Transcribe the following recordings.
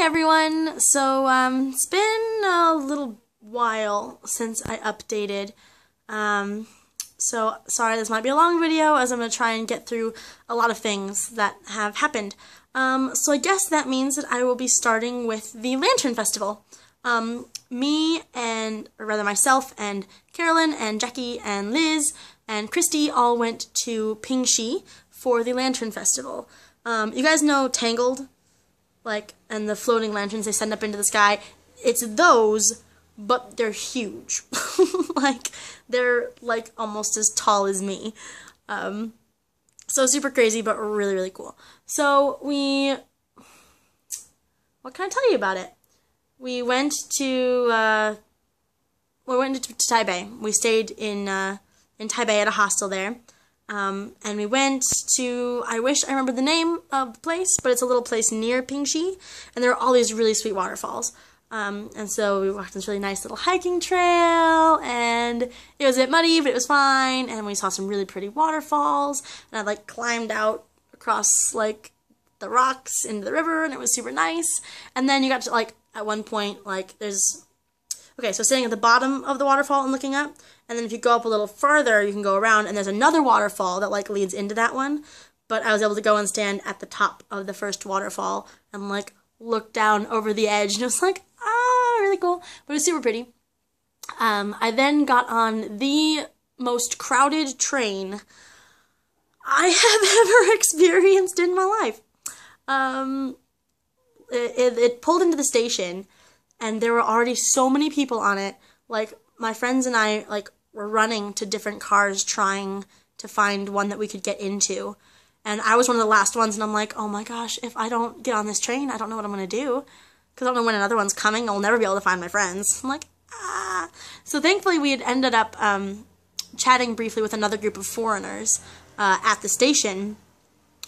everyone! So, it's been a little while since I updated. So sorry this might be a long video as I'm going to try and get through a lot of things that have happened. So I guess that means that I will be starting with the Lantern Festival. Myself and Carolyn and Jackie and Liz and Christy all went to Pingxi for the Lantern Festival. You guys know Tangled? And the floating lanterns they send up into the sky. It's those, but they're huge. They're almost as tall as me. So super crazy, but really, really cool. So what can I tell you about it? We went to Taipei. We stayed in Taipei at a hostel there. And we went to, I wish I remembered the name of the place, but it's a little place near Pingxi, and there are all these really sweet waterfalls. And so we walked this really nice little hiking trail, and it was a bit muddy, but it was fine, and we saw some really pretty waterfalls, and I climbed out across the rocks into the river, and it was super nice. And then you got to at one point so sitting at the bottom of the waterfall and looking up, and then if you go up a little further, you can go around, and there's another waterfall that leads into that one. But I was able to go and stand at the top of the first waterfall and look down over the edge, and it was really cool. But it was super pretty. I then got on the most crowded train I have ever experienced in my life. It pulled into the station, and there were already so many people on it. My friends and I, were running to different cars trying to find one that we could get into. And I was one of the last ones, and I'm like, oh my gosh, if I don't get on this train, I don't know what I'm going to do. Because I don't know when another one's coming. I'll never be able to find my friends. I'm like, ah. So thankfully, we had ended up chatting briefly with another group of foreigners at the station.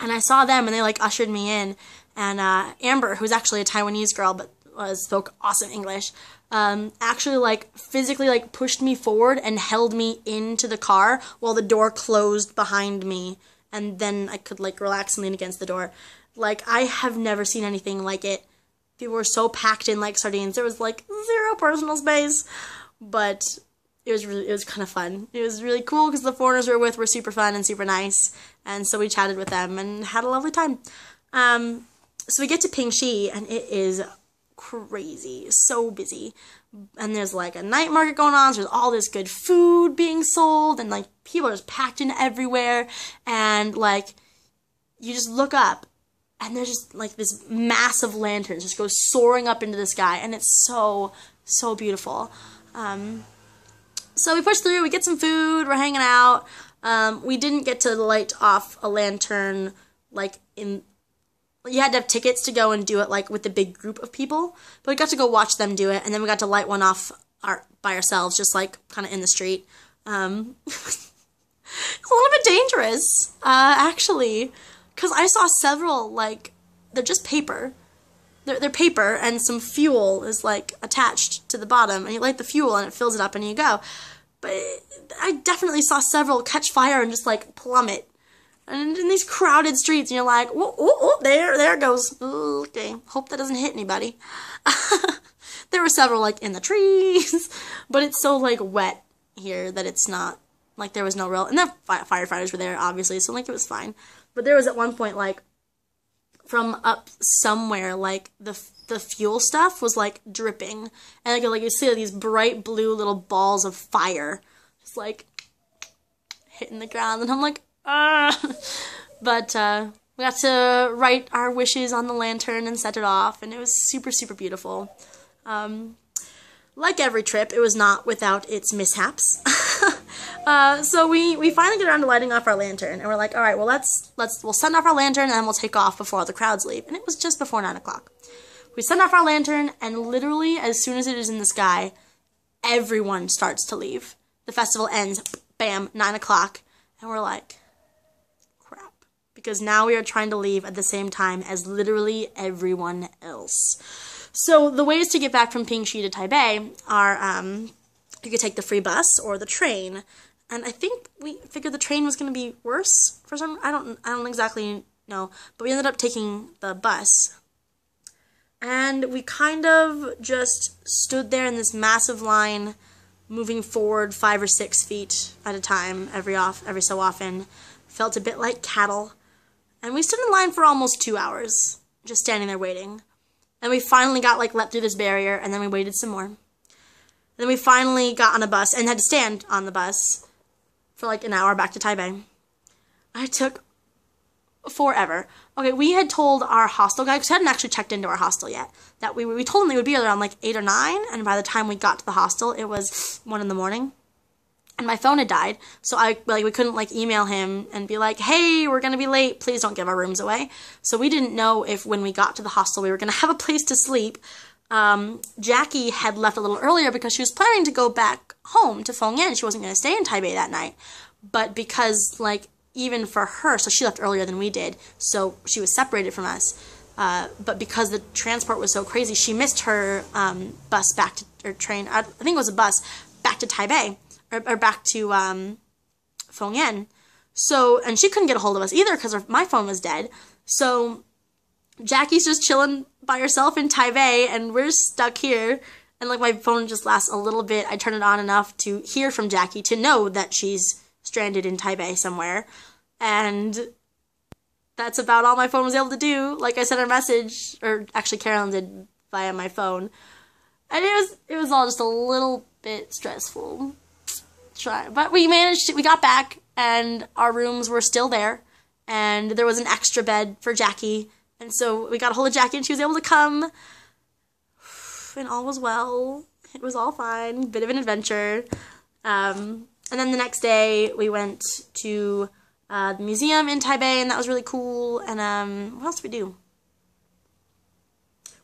And I saw them, and they, ushered me in. And Amber, who's actually a Taiwanese girl, but spoke awesome English, actually, physically, pushed me forward and held me into the car while the door closed behind me. And then I could, relax and lean against the door. I have never seen anything like it. People were so packed in like sardines. There was, zero personal space. But it was kind of fun. It was really cool because the foreigners we were with were super fun and super nice. And so we chatted with them and had a lovely time. So we get to Pingxi, and it is crazy, so busy, and there's a night market going on, so there's all this good food being sold, and people are just packed in everywhere, and you just look up, and there's just this massive lanterns just go soaring up into the sky, and it's so beautiful. So we push through, we get some food, we're hanging out. We didn't get to light off a lantern you had to have tickets to go and do it with the big group of people, but we got to go watch them do it, and then we got to light one off by ourselves, just kind of in the street. It's a little bit dangerous, actually, because I saw several, they're just paper. They're paper, and some fuel is attached to the bottom, and you light the fuel and it fills it up and you go. But I definitely saw several catch fire and just plummet. And in these crowded streets, and you're like, oh, there it goes. Ooh, okay, hope that doesn't hit anybody. There were several, in the trees, but it's so, wet here that it's not, there was no real, and the firefighters were there, obviously, so, it was fine. But there was at one point, from up somewhere, the fuel stuff was, dripping, and, you see these bright blue little balls of fire, just, hitting the ground, and I'm like, but we got to write our wishes on the lantern and set it off, and it was super, super beautiful. Like every trip, it was not without its mishaps. So we finally get around to lighting off our lantern, and we're like, all right, well, we'll send off our lantern, and then we'll take off before the crowds leave. And it was just before 9 o'clock. We send off our lantern, and literally, as soon as it is in the sky, everyone starts to leave. The festival ends, bam, 9 o'clock, and we're like, because now we are trying to leave at the same time as literally everyone else. So the ways to get back from Pingxi to Taipei are you could take the free bus or the train. And I think we figured the train was going to be worse for some. I don't exactly know, but we ended up taking the bus. And we kind of just stood there in this massive line, moving forward 5 or 6 feet at a time every so often. Felt a bit like cattle. And we stood in line for almost 2 hours, just standing there waiting. And we finally got let through this barrier, and then we waited some more. And then we finally got on a bus and had to stand on the bus for an hour back to Taipei. It took forever. Okay, we had told our hostel guy, because we hadn't actually checked into our hostel yet, that we told him they would be there around 8 or 9, and by the time we got to the hostel, it was 1 in the morning. And my phone had died, so we couldn't email him and be like, hey, we're gonna be late, please don't give our rooms away. So we didn't know if when we got to the hostel we were gonna have a place to sleep. Jackie had left a little earlier because she was planning to go back home to Fengyan. She wasn't gonna stay in Taipei that night. But because, even for her, so she left earlier than we did, so she was separated from us. But because the transport was so crazy, she missed her bus back to, or train, I think it was a bus, back to Taipei. Or back to Fengyan. So, and she couldn't get a hold of us either because my phone was dead. So Jackie's just chilling by herself in Taipei, and we're stuck here. And my phone just lasts a little bit. I turn it on enough to hear from Jackie to know that she's stranded in Taipei somewhere. And that's about all my phone was able to do. I sent her a message, or actually Carolyn did via my phone. And it was all just a little bit stressful. But we managed, we got back, and our rooms were still there, and there was an extra bed for Jackie, and so we got a hold of Jackie, and she was able to come, and all was well. It was all fine. Bit of an adventure. And then the next day, we went to the museum in Taipei, and that was really cool. And what else did we do?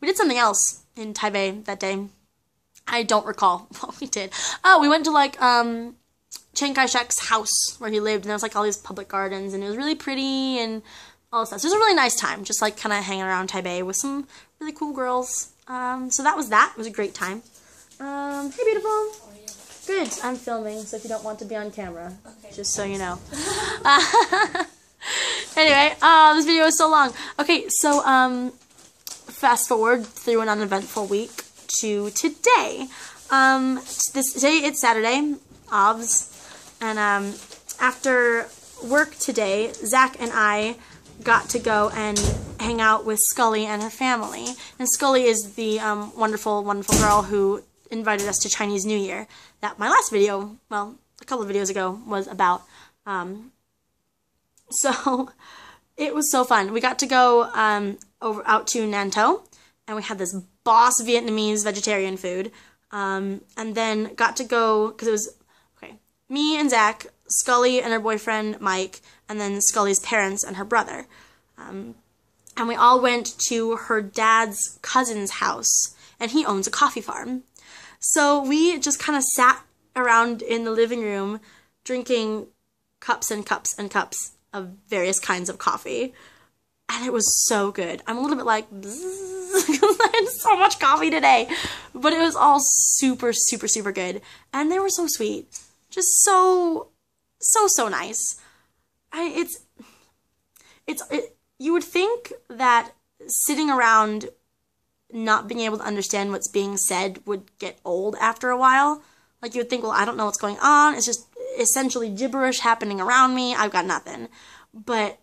We did something else in Taipei that day. I don't recall what we did. Oh, we went to Chiang Kai-shek's house where he lived, and there was all these public gardens, and it was really pretty and all this stuff. So it was a really nice time, just kind of hanging around Taipei with some really cool girls. So that was that. It was a great time. Hey, beautiful. Oh, yeah. Good. I'm filming, so if you don't want to be on camera, okay, just so you know. Anyway, this video is so long. Okay, so fast forward through an uneventful week to today. Today it's Saturday, OBS, and after work today, Zach and I got to go and hang out with Scully and her family. And Scully is the wonderful, wonderful girl who invited us to Chinese New Year that my last video, well, a couple of videos ago, was about. So it was so fun. We got to go out to Nantou, and we had this boss Vietnamese vegetarian food, and then got to go, because it was, okay, me and Zach, Scully and her boyfriend Mike, and then Scully's parents and her brother. And we all went to her dad's cousin's house, and he owns a coffee farm. So we just kind of sat around in the living room drinking cups and cups and cups of various kinds of coffee. And it was so good. I'm a little bit like, because I had so much coffee today. But it was all super, super, super good. And they were so sweet. Just so nice. You would think that sitting around not being able to understand what's being said would get old after a while. Like, you would think, well, I don't know what's going on. It's just essentially gibberish happening around me. I've got nothing. But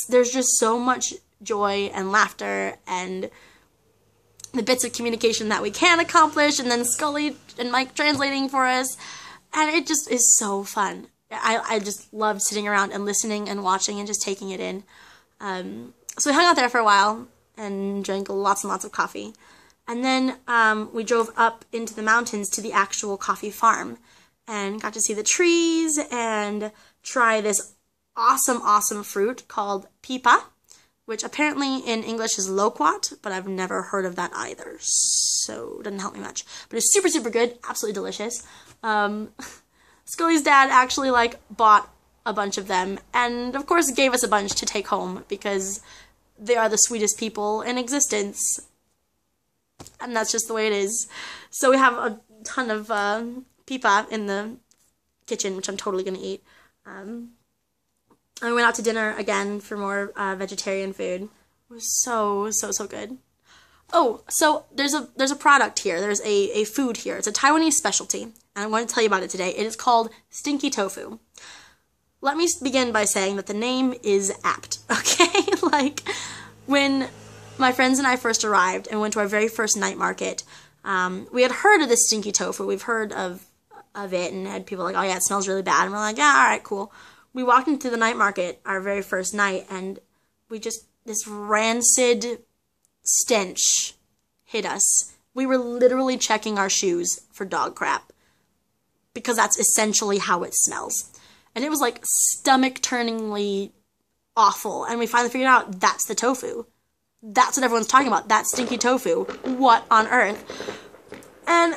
there's just so much joy and laughter and the bits of communication that we can accomplish, and then Scully and Mike translating for us. And it just is so fun. I just loved sitting around and listening and watching and just taking it in. So we hung out there for a while and drank lots and lots of coffee. And then we drove up into the mountains to the actual coffee farm and got to see the trees and try this awesome, awesome fruit called pipa, which apparently in English is loquat, but I've never heard of that either, so it doesn't help me much. But it's super, super good, absolutely delicious. Scully's dad actually, bought a bunch of them, and of course gave us a bunch to take home, because they are the sweetest people in existence. And that's just the way it is. So we have a ton of pipa in the kitchen, which I'm totally going to eat. And we went out to dinner again for more vegetarian food. It was so, so, so good. Oh, so there's a product here. There's a food here. It's a Taiwanese specialty, and I'm going to tell you about it today. It is called stinky tofu. Let me begin by saying that the name is apt, okay? Like, when my friends and I first arrived and went to our very first night market, we had heard of this stinky tofu. We've heard of it and had people like, oh yeah, it smells really bad. And we're like, yeah, all right, cool. We walked into the night market our very first night, and this rancid stench hit us. We were literally checking our shoes for dog crap, because that's essentially how it smells. And it was like stomach-turningly awful. And we finally figured out that's the tofu. That's what everyone's talking about. That stinky tofu. What on earth? And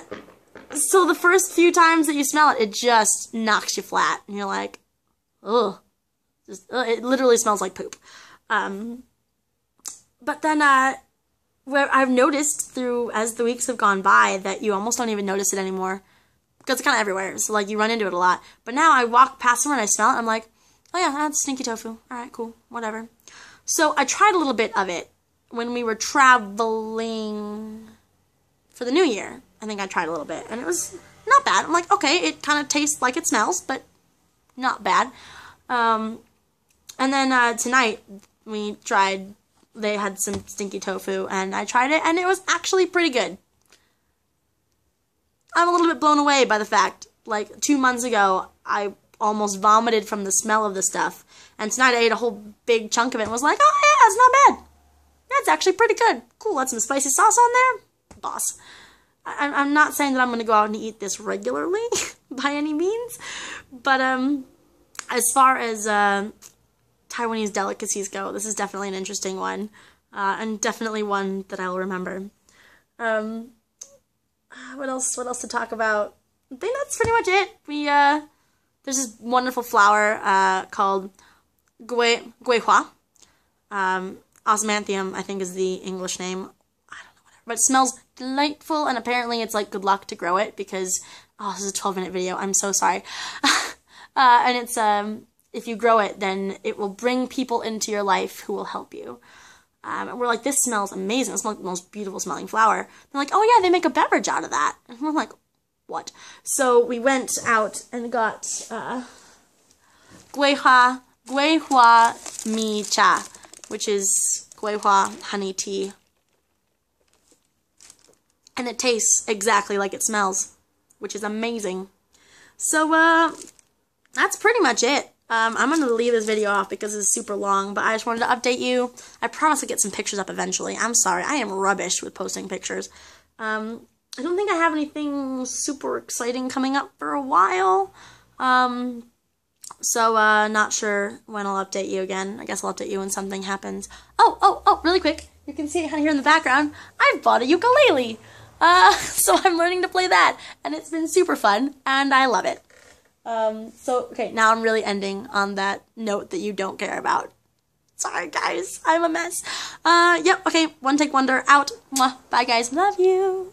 so the first few times that you smell it, it just knocks you flat. And you're like, ugh. It literally smells like poop. But then where I've noticed as the weeks have gone by that you almost don't even notice it anymore. Because it's kind of everywhere, so like you run into it a lot. But now I walk past somewhere and I smell it, I'm like, oh yeah, that's stinky tofu. Alright, cool, whatever. So I tried a little bit of it when we were traveling for the New Year. I think I tried a little bit, and it was not bad. I'm like, okay, it kind of tastes like it smells, but not bad. And then tonight they had some stinky tofu, and I tried it, and it was actually pretty good. I'm a little bit blown away by the fact, like, 2 months ago, I almost vomited from the smell of the stuff, and tonight I ate a whole big chunk of it and was like, oh yeah, it's not bad. That's actually pretty good. Cool, let some spicy sauce on there. Boss. I'm not saying that I'm going to go out and eat this regularly, by any means, but as far as Taiwanese delicacies go, this is definitely an interesting one, and definitely one that I'll remember. What else to talk about? I think that's pretty much it. There's this wonderful flower called guihua. Osmanthum, I think, is the English name. I don't know, whatever. But it smells delightful, and apparently it's like good luck to grow it because, oh, this is a 12-minute video. I'm so sorry. And it's, if you grow it, then it will bring people into your life who will help you. And we're like, this smells amazing. It smells like the most beautiful smelling flower. They're like, oh yeah, they make a beverage out of that. And we're like, what? So we went out and got guihua mi cha, which is guihua honey tea. And it tastes exactly like it smells, which is amazing. So that's pretty much it. I'm going to leave this video off because it's super long, but I just wanted to update you. I promise to get some pictures up eventually. I'm sorry, I am rubbish with posting pictures. I don't think I have anything super exciting coming up for a while. So not sure when I'll update you again. I guess I'll update you when something happens. Oh, really quick. You can see it here in the background. I've bought a ukulele. So I'm learning to play that, and it's been super fun, and I love it. Okay, now I'm really ending on that note that you don't care about. Sorry, guys. I'm a mess. Yep, okay. One Take Wonder out. Mwah. Bye, guys. Love you.